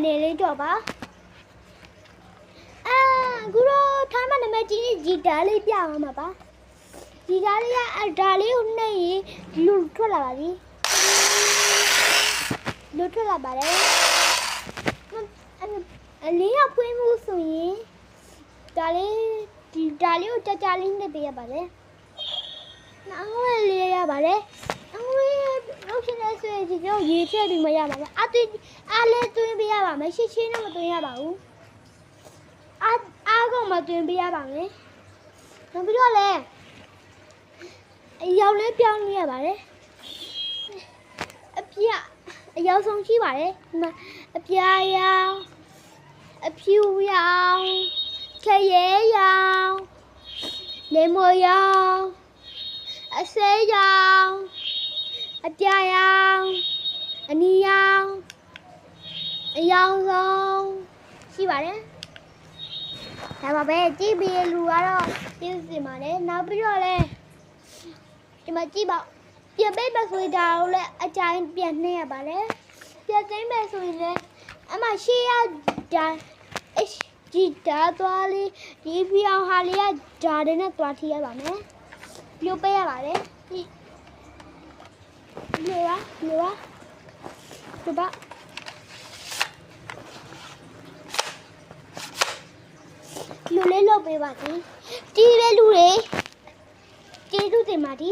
နေလေးတော့ပါအခုတော့ထိုင်းမှာနာမည်ကြီးနေဂျီတာလေးပြအောင်မှာပါဂျီတာလေးကဒါလေးကိုနှိပ်ရင်လူထွက်လာပါပြီလူထွက်လာပါတယ်အလေးကဖွင့်မှုဆိုရင်ဒါလေးကိုကြာလေးနဲ့ပေးရပါတယ်နောက်ဝဲလေးရပါတယ်နောက်ဝဲလောက်ရှင်နေဆိုရင်ဒီတော့ရေထည့်ပြီးမရပါဘူးအားလေးသွင်းပေးရပါမယ်ရှင်းရှင်းတော့မသွင်းရပါဘူးအားကောင်မသွင်းပေးရပါမယ်နောက်ပြီးတော့လည်းအရောက်လေးပြောင်းနေရပါတယ်အရောက်ဆုံးရှိပါတယ်အပြာရောင်အဖြူရောင်ခရဲရောင်လေမော်ရောင်အစဲရောင်အပြာရောင်အနီရောင်အယောင်ဆုံးရှိပါတယ်ဒါပါပဲကြည့်ပြီးလူကတော့ပြည့်စုံပါတယ်နောက်ပြီးတော့လည်းဒီမှာကြည့်ပါပြန်ပိတ်မဆိုဒါကိုလည်းအကြိုင်ပြန်နှိမ့်ရပါတယ်ပြန်သိမ်းမယ်ဆိုရင်လည်းအမရှေ့ရဒါဒီဒါသွားလေးဒီပြောင်းဟာလေးကဒါတွေနဲ့သွားထိရပါမယ်ပြိုပေးရပါတယ်ဒီလိုပါဒီလူလေးလုပ်ပေးပါဒီပဲလူတွေကျေးဇူးတင်ပါဒီ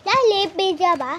လိုက်လေးပေးကြပါ